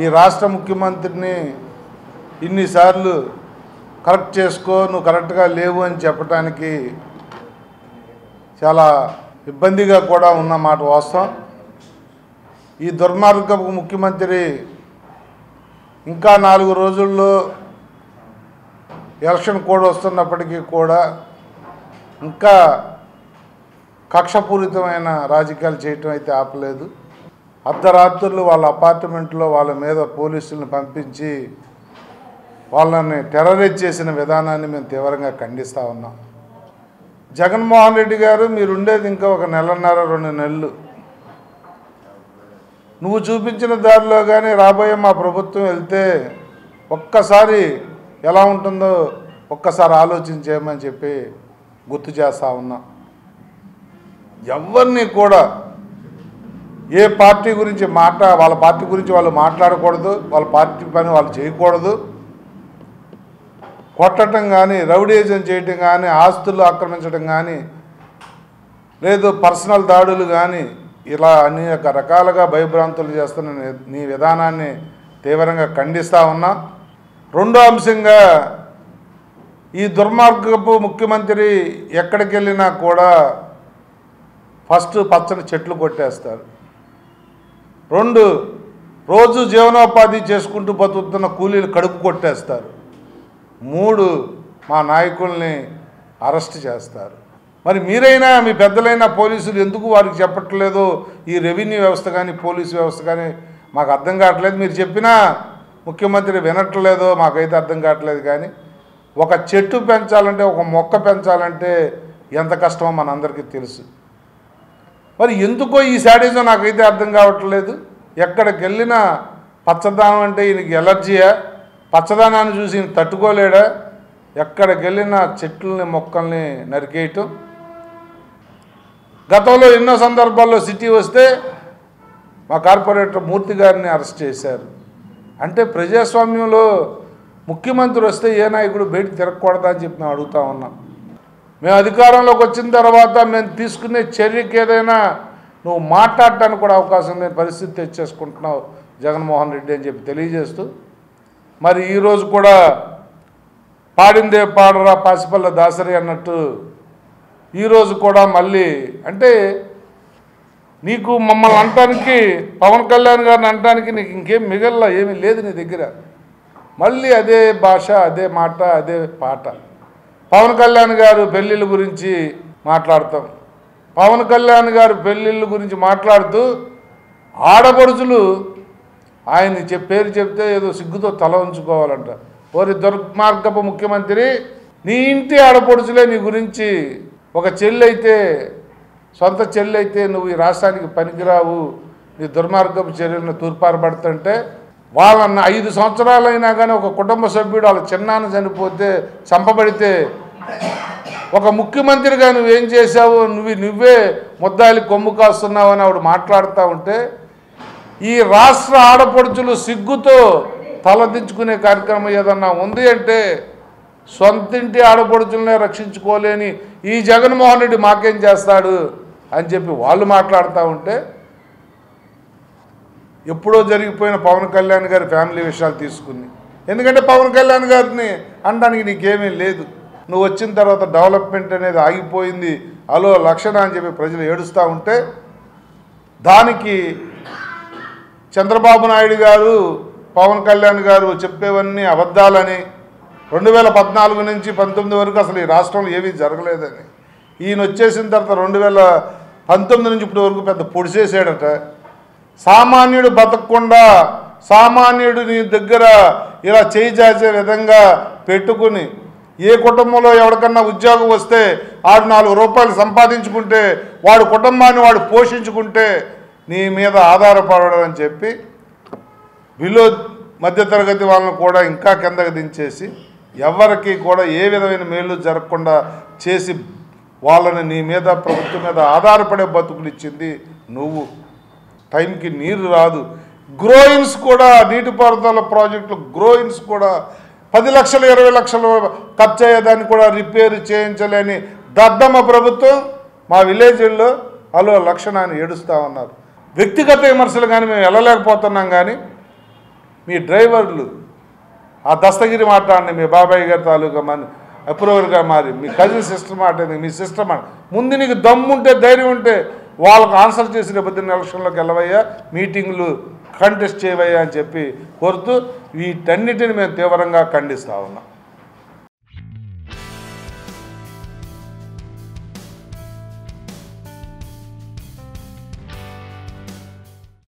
ఈ రాష్ట్ర ముఖ్యమంత్రిని ఇన్నిసార్లు కరెక్ట్ చేసుకో, నువ్వు కరెక్ట్గా లేవు అని చెప్పడానికి చాలా ఇబ్బందిగా కూడా ఉన్న మాట వాస్తవం. ఈ దుర్మార్గపు ముఖ్యమంత్రి ఇంకా 4 రోజుల్లో ఎలక్షన్ కోడ్ వస్తున్నప్పటికీ కూడా ఇంకా కక్షపూరితమైన రాజకీయాలు చేయటం అయితే ఆపలేదు. అర్ధరాత్రులు వాళ్ళ అపార్ట్మెంట్లో వాళ్ళ మీద పోలీసులను పంపించి వాళ్ళని టెర్రరైజ్ చేసిన విధానాన్ని మేము తీవ్రంగా ఖండిస్తూ ఉన్నాం. జగన్మోహన్ రెడ్డి గారు, మీరుండేది ఇంకా ఒక 1.5-2 నెలలు. నువ్వు చూపించిన దారిలో కానీ రాబోయే మా ప్రభుత్వం వెళ్తే ఒక్కసారి ఎలా ఉంటుందో ఒక్కసారి ఆలోచించేయమని చెప్పి గుర్తు చేస్తూ ఉన్నాం. ఎవరిని కూడా ఏ పార్టీ గురించి వాళ్ళ పార్టీ గురించి వాళ్ళు మాట్లాడకూడదు, వాళ్ళ పార్టీ పని వాళ్ళు చేయకూడదు. కొట్టడం కానీ, రౌడీజం చేయటం కానీ, ఆస్తులు ఆక్రమించడం కానీ, లేదు పర్సనల్ దాడులు కానీ, ఇలా అనేక రకాలుగా భయభ్రాంతులు చేస్తున్న నీ విధానాన్ని తీవ్రంగా ఖండిస్తూ ఉన్నా. రెండో అంశంగా, ఈ దుర్మార్గపు ముఖ్యమంత్రి ఎక్కడికి వెళ్ళినా కూడా ఫస్ట్ పచ్చని చెట్లు కొట్టేస్తారు. 2, రోజు జీవనోపాధి చేసుకుంటూ బతుకుతున్న కూలీలు కడుపు కొట్టేస్తారు. 3, మా నాయకుల్ని అరెస్ట్ చేస్తారు. మరి మీరైనా, మీ పెద్దలైనా పోలీసులు ఎందుకు వారికి చెప్పట్లేదు? ఈ రెవెన్యూ వ్యవస్థ కానీ, పోలీసు వ్యవస్థ కానీ మాకు అర్థం కావట్లేదు. మీరు చెప్పినా ముఖ్యమంత్రి వినట్లేదో మాకైతే అర్థం కావట్లేదు. కానీ ఒక చెట్టు పెంచాలంటే, ఒక మొక్క పెంచాలంటే ఎంత కష్టమో మనందరికీ తెలుసు. మరి ఎందుకో ఈ శాడిజం నాకైతే అర్థం కావట్లేదు. ఎక్కడికి వెళ్ళినా పచ్చదనం అంటే ఈయనకి ఎలర్జీయా? పచ్చదనాన్ని చూసి ఈయన తట్టుకోలేడా? ఎక్కడికి వెళ్ళినా చెట్లని మొక్కల్ని నరికేయటం. గతంలో ఎన్నో సందర్భాల్లో సిటీ వస్తే మా కార్పొరేటర్ మూర్తి గారిని అరెస్ట్ చేశారు. అంటే ప్రజాస్వామ్యంలో ముఖ్యమంత్రి వస్తే ఏ నాయకుడు బయటికి తిరగకూడదా అని చెప్పి మేము అడుగుతా ఉన్నాం. మేము అధికారంలోకి వచ్చిన తర్వాత మేము తీసుకునే చర్యకి ఏదైనా నువ్వు మాట్లాడటానికి కూడా అవకాశం లేని పరిస్థితి తెచ్చేసుకుంటున్నావు జగన్మోహన్ రెడ్డి అని చెప్పి తెలియజేస్తూ, మరి ఈరోజు కూడా పాడిందే పాడరా పాసిపల్ల దాసరి అన్నట్టు ఈరోజు కూడా మళ్ళీ అంటే నీకు మమ్మల్ని అనటానికి, పవన్ కళ్యాణ్ గారిని అనటానికి నీకు ఇంకేం మిగల్లా ఏమీ లేదు నీ దగ్గర. మళ్ళీ అదే భాష, అదే మాట, అదే పాట. పవన్ కళ్యాణ్ గారు పెళ్ళిళ్ళ గురించి మాట్లాడతాం. పవన్ కళ్యాణ్ గారు పెళ్ళిళ్ళ గురించి మాట్లాడుతూ ఆడపడుచులు ఆయన పేరు చెప్తే ఏదో సిగ్గుతో తల ఉంచుకోవాలంట. ఓరి దుర్మార్గపు ముఖ్యమంత్రి, నీ ఇంటి ఆడపడుచులే నీ గురించి, ఒక చెల్లైతే, సొంత చెల్లైతే నువ్వు ఈ రాష్ట్రానికి పనికిరావు, నీ దుర్మార్గపు చర్యలను తూర్పారబడుతుంటే, వాళ్ళన్న 5 సంవత్సరాలైనా కానీ ఒక కుటుంబ సభ్యుడు వాళ్ళ చిన్నాన్న చనిపోతే, చంపబడితే, ఒక ముఖ్యమంత్రిగా నువ్వేం చేశావు, నువ్వే ముద్దాయిలు కొమ్ము కాస్తున్నావు అని ఆవిడ మాట్లాడుతూ ఉంటే, ఈ రాష్ట్ర ఆడపడుచులు సిగ్గుతో తలదించుకునే కార్యక్రమం ఏదన్నా ఉంది అంటే సొంతింటి ఆడపడుచులనే రక్షించుకోలేని ఈ జగన్మోహన్ రెడ్డి మాకేం చేస్తాడు అని చెప్పి వాళ్ళు మాట్లాడుతూ ఉంటే, ఎప్పుడో జరిగిపోయిన పవన్ కళ్యాణ్ గారి ఫ్యామిలీ విషయాలు తీసుకుని, ఎందుకంటే పవన్ కళ్యాణ్ గారిని అనడానికి నీకేమీ లేదు. నువ్వు వచ్చిన తర్వాత డెవలప్మెంట్ అనేది ఆగిపోయింది, అలో లక్షణ అని చెప్పి ప్రజలు ఏడుస్తూ ఉంటే, దానికి చంద్రబాబు నాయుడు గారు, పవన్ కళ్యాణ్ గారు చెప్పేవన్నీ అబద్ధాలని, 2014 నుంచి 19 వరకు అసలు ఈ రాష్ట్రంలో ఏమీ జరగలేదని, ఈయన వచ్చేసిన తర్వాత 2019 నుంచి ఇప్పటి వరకు పెద్ద పొడిసేసాడట. సామాన్యుడు బతకకుండా, సామాన్యుడు నీ దగ్గర ఇలా చేయి చాచే విధంగా పెట్టుకుని, ఏ కుటుంబంలో ఎవరికన్నా ఉద్యోగం వస్తే 6-4 రూపాయలు సంపాదించుకుంటే వాడి కుటుంబాన్ని వాడు పోషించుకుంటే నీ మీద ఆధారపడడం అని చెప్పి బిలో మధ్యతరగతి వాళ్ళని కూడా ఇంకా కిందకి దించేసి, ఎవరికి కూడా ఏ విధమైన మేలు జరగకుండా చేసి వాళ్ళని నీ మీద, ప్రభుత్వం మీద ఆధారపడే బతుకులు ఇచ్చింది నువ్వు. టైంకి నీరు రాదు. గ్రోయిన్స్ కూడా, నీటిపారుదల ప్రాజెక్టులు గ్రోయిన్స్ కూడా 10 లక్షలు 20 లక్షలు ఖర్చు అయ్యేదాన్ని కూడా రిపేర్ చేయించలేని దద్దమ్మ ప్రభుత్వం మా విలేజ్ల్లో అలో లక్షణాన్ని ఏడుస్తూ ఉన్నారు. వ్యక్తిగత విమర్శలు కానీ మేము వెళ్ళలేకపోతున్నాం. కానీ మీ డ్రైవర్లు ఆ దస్తగిరి మాట్లాడండి, మీ బాబాయ్ గారి తాలూకా మన అప్రూవర్గా మారి మీ కజిన్ సిస్టర్ మాట, మీ సిస్టర్ మాట, ముందు నీకు దమ్ముంటే ధైర్యం ఉంటే వాళ్ళకు ఆన్సర్ చేసి రేపు ఎలక్షన్లోకి వెళ్ళవయ్యా, మీటింగ్లు కంటెస్ట్ చేయవయ్యా అని చెప్పి కోరుతూ వీటన్నిటిని మేము తీవ్రంగా ఖండిస్తూ ఉన్నాం.